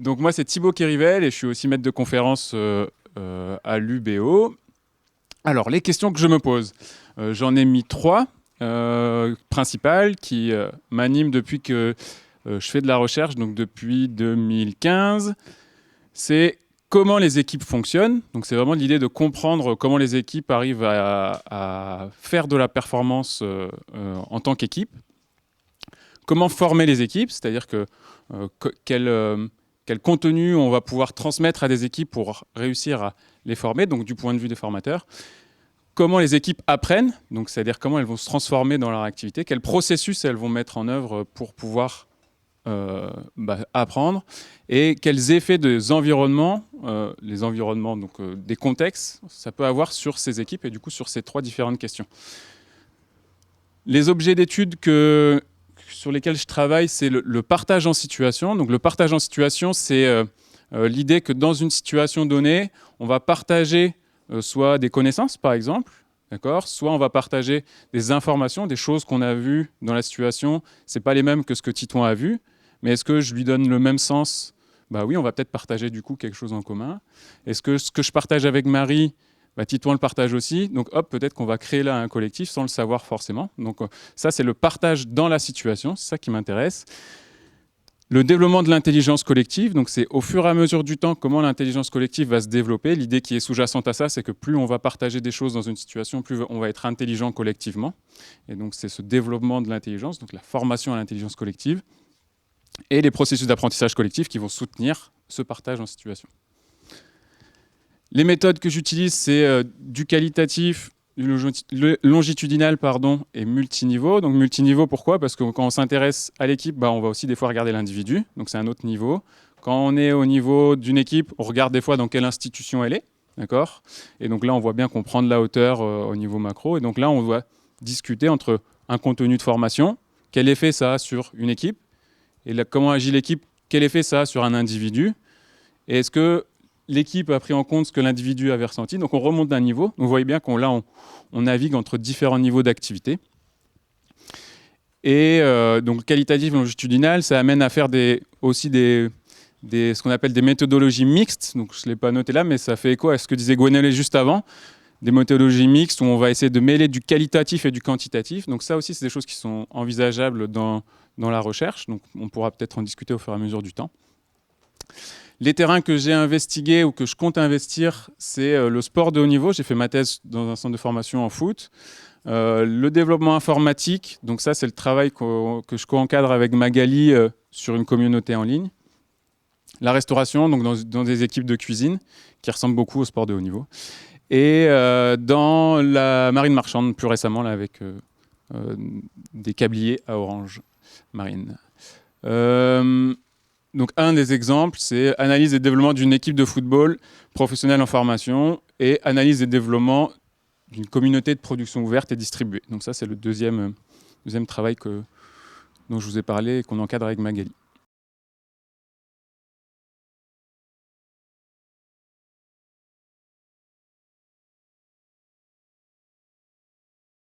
Donc moi, c'est Thibaut Kérivel et je suis aussi maître de conférence à l'UBO. Alors, les questions que je me pose, j'en ai mis 3 principales qui m'animent depuis que je fais de la recherche, donc depuis 2015. C'est comment les équipes fonctionnent. Donc c'est vraiment l'idée de comprendre comment les équipes arrivent à faire de la performance en tant qu'équipe. Comment former les équipes, c'est-à-dire quel contenu on va pouvoir transmettre à des équipes pour réussir à les former, donc du point de vue des formateurs. Comment les équipes apprennent, donc c'est-à-dire comment elles vont se transformer dans leur activité, quels processus elles vont mettre en œuvre pour pouvoir apprendre, et quels effets des environnements, les environnements, donc des contextes, ça peut avoir sur ces équipes et du coup sur ces 3 différentes questions. Les objets d'études sur lesquels je travaille, c'est le partage en situation. Donc le partage en situation, c'est l'idée que dans une situation donnée, on va partager soit des connaissances, par exemple, d'accord, soit on va partager des informations, des choses qu'on a vues dans la situation. Ce n'est pas les mêmes que ce que Titouan a vu, mais est-ce que je lui donne le même sens? Bah oui, on va peut-être partager du coup quelque chose en commun. Est-ce que ce que je partage avec Marie, Titouan le partage aussi, donc hop, peut-être qu'on va créer là un collectif sans le savoir forcément. Donc ça, c'est le partage dans la situation, c'est ça qui m'intéresse. Le développement de l'intelligence collective, donc c'est au fur et à mesure du temps comment l'intelligence collective va se développer. L'idée qui est sous-jacente à ça, c'est que plus on va partager des choses dans une situation, plus on va être intelligent collectivement. Et donc c'est ce développement de l'intelligence, donc la formation à l'intelligence collective, et les processus d'apprentissage collectif qui vont soutenir ce partage en situation. Les méthodes que j'utilise, c'est du qualitatif, du longitudinal et multiniveau. Donc multiniveau, pourquoi? Parce que quand on s'intéresse à l'équipe, on va aussi des fois regarder l'individu. Donc c'est un autre niveau. Quand on est au niveau d'une équipe, on regarde des fois dans quelle institution elle est. D'accord? Et donc là, on voit bien qu'on prend de la hauteur au niveau macro. Et donc là, on doit discuter entre un contenu de formation, quel effet ça a sur une équipe, et là, comment agit l'équipe, quel effet ça a sur un individu, et est-ce que l'équipe a pris en compte ce que l'individu avait ressenti. Donc on remonte d'un niveau. Donc vous voyez bien qu'on navigue entre différents niveaux d'activité. Et donc qualitatif et longitudinal, ça amène à faire ce qu'on appelle des méthodologies mixtes. Donc je ne l'ai pas noté là, mais ça fait écho à ce que disait Gwenolé juste avant. Des méthodologies mixtes où on va essayer de mêler du qualitatif et du quantitatif. Donc ça aussi, c'est des choses qui sont envisageables dans la recherche. Donc on pourra peut-être en discuter au fur et à mesure du temps. Les terrains que j'ai investigués ou que je compte investir, c'est le sport de haut niveau. J'ai fait ma thèse dans un centre de formation en foot. Le développement informatique, donc ça c'est le travail que je co-encadre avec Magali sur une communauté en ligne. La restauration, donc dans des équipes de cuisine qui ressemblent beaucoup au sport de haut niveau. Et dans la marine marchande, plus récemment, là, avec des câbliers à Orange Marine. Donc un des exemples, c'est analyse et développement d'une équipe de football professionnelle en formation et analyse et développement d'une communauté de production ouverte et distribuée. Donc ça, c'est le deuxième travail dont je vous ai parlé et qu'on encadre avec Magali.